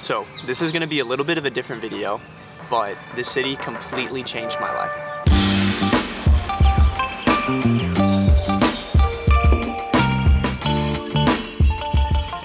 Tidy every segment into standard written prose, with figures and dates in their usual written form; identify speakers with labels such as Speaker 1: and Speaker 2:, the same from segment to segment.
Speaker 1: So this is gonna be a little bit of a different video, but this city completely changed my life.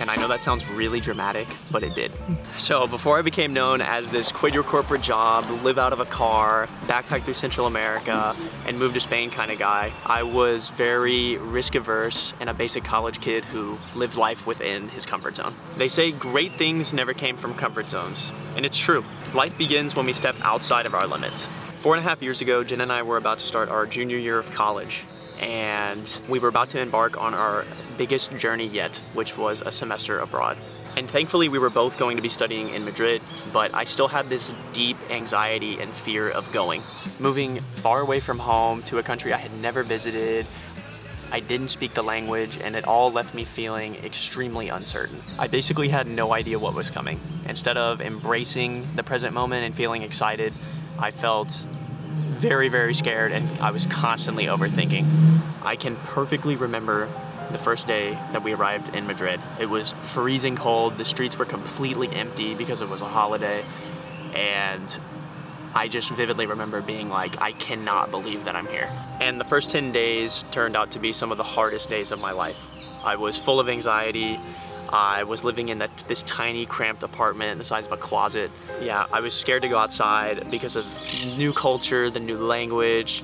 Speaker 1: And I know that sounds really dramatic, but it did. So before I became known as this quit your corporate job, live out of a car, backpack through Central America, and move to Spain kind of guy, I was very risk averse and a basic college kid who lived life within his comfort zone. They say great things never came from comfort zones, and it's true. Life begins when we step outside of our limits. 4.5 years ago, Jen and I were about to start our junior year of college, and we were about to embark on our biggest journey yet, which was a semester abroad. And thankfully we were both going to be studying in Madrid, but I still had this deep anxiety and fear of going. Moving far away from home to a country I had never visited, I didn't speak the language, and it all left me feeling extremely uncertain. I basically had no idea what was coming. Instead of embracing the present moment and feeling excited, I felt very, very scared, and I was constantly overthinking. I can perfectly remember the first day that we arrived in Madrid. It was freezing cold, the streets were completely empty because it was a holiday, and I just vividly remember being like, I cannot believe that I'm here. And the first 10 days turned out to be some of the hardest days of my life. I was full of anxiety. I was living in this tiny cramped apartment the size of a closet. Yeah, I was scared to go outside because of new culture, the new language,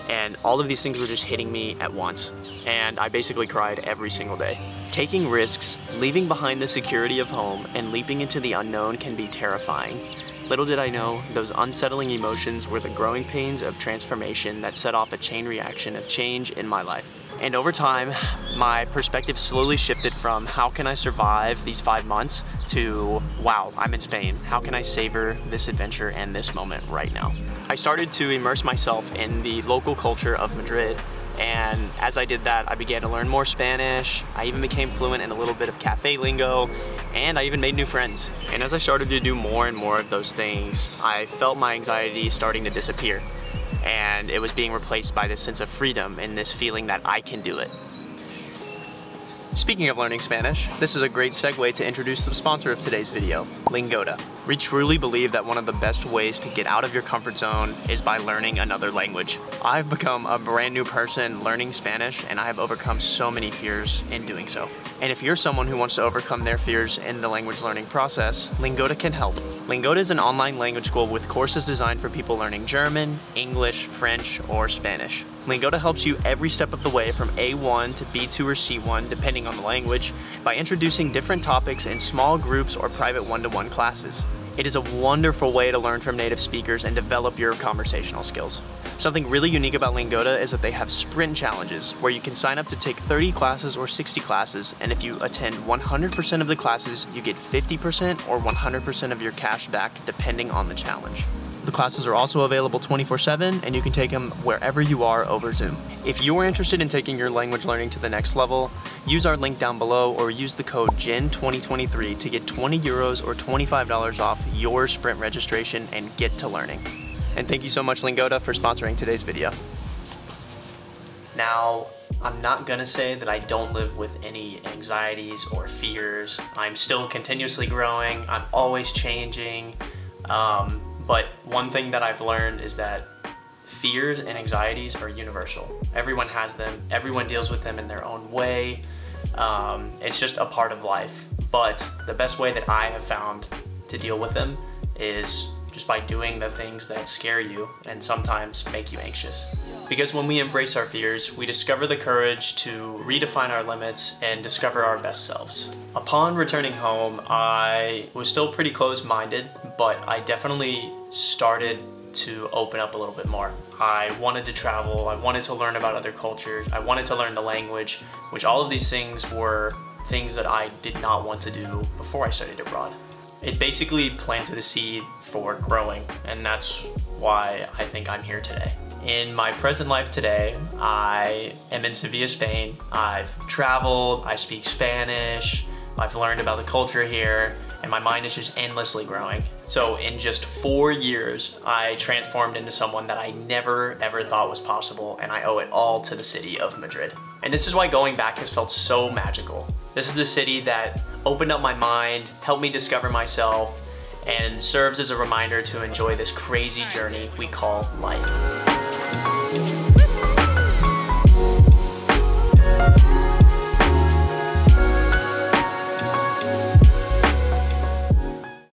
Speaker 1: and all of these things were just hitting me at once. And I basically cried every single day. Taking risks, leaving behind the security of home, and leaping into the unknown can be terrifying. Little did I know, those unsettling emotions were the growing pains of transformation that set off a chain reaction of change in my life. And over time, my perspective slowly shifted from how can I survive these 5 months to, wow, I'm in Spain. How can I savor this adventure and this moment right now? I started to immerse myself in the local culture of Madrid. And as I did that, I began to learn more Spanish. I even became fluent in a little bit of cafe lingo, and I even made new friends. And as I started to do more and more of those things, I felt my anxiety starting to disappear. And it was being replaced by this sense of freedom and this feeling that I can do it. Speaking of learning Spanish, this is a great segue to introduce the sponsor of today's video, Lingoda. We truly believe that one of the best ways to get out of your comfort zone is by learning another language. I've become a brand new person learning Spanish, and I have overcome so many fears in doing so. And if you're someone who wants to overcome their fears in the language learning process, Lingoda can help. Lingoda is an online language school with courses designed for people learning German, English, French, or Spanish. Lingoda helps you every step of the way from A1 to B2 or C1, depending on the language, by introducing different topics in small groups or private one-to-one classes. It is a wonderful way to learn from native speakers and develop your conversational skills. Something really unique about Lingoda is that they have sprint challenges where you can sign up to take 30 classes or 60 classes, and if you attend 100% of the classes, you get 50% or 100% of your cash back depending on the challenge. The classes are also available 24/7, and you can take them wherever you are over Zoom. If you are interested in taking your language learning to the next level, use our link down below or use the code GEN2023 to get 20 euros or $25 off your Sprint registration and get to learning. And thank you so much, Lingoda, for sponsoring today's video. Now, I'm not gonna say that I don't live with any anxieties or fears. I'm still continuously growing. I'm always changing. But one thing that I've learned is that fears and anxieties are universal. Everyone has them. Everyone deals with them in their own way. It's just a part of life. But the best way that I have found to deal with them is just by doing the things that scare you and sometimes make you anxious. Because when we embrace our fears, we discover the courage to redefine our limits and discover our best selves. Upon returning home, I was still pretty closed-minded, but I definitely started to open up a little bit more. I wanted to travel, I wanted to learn about other cultures, I wanted to learn the language, which all of these things were things that I did not want to do before I studied abroad. It basically planted a seed for growing, and that's why I think I'm here today. In my present life today, I am in Sevilla, Spain. I've traveled, I speak Spanish, I've learned about the culture here, and my mind is just endlessly growing. So in just 4 years, I transformed into someone that I never ever thought was possible, and I owe it all to the city of Madrid. And this is why going back has felt so magical. This is the city that opened up my mind, helped me discover myself, and serves as a reminder to enjoy this crazy journey we call life.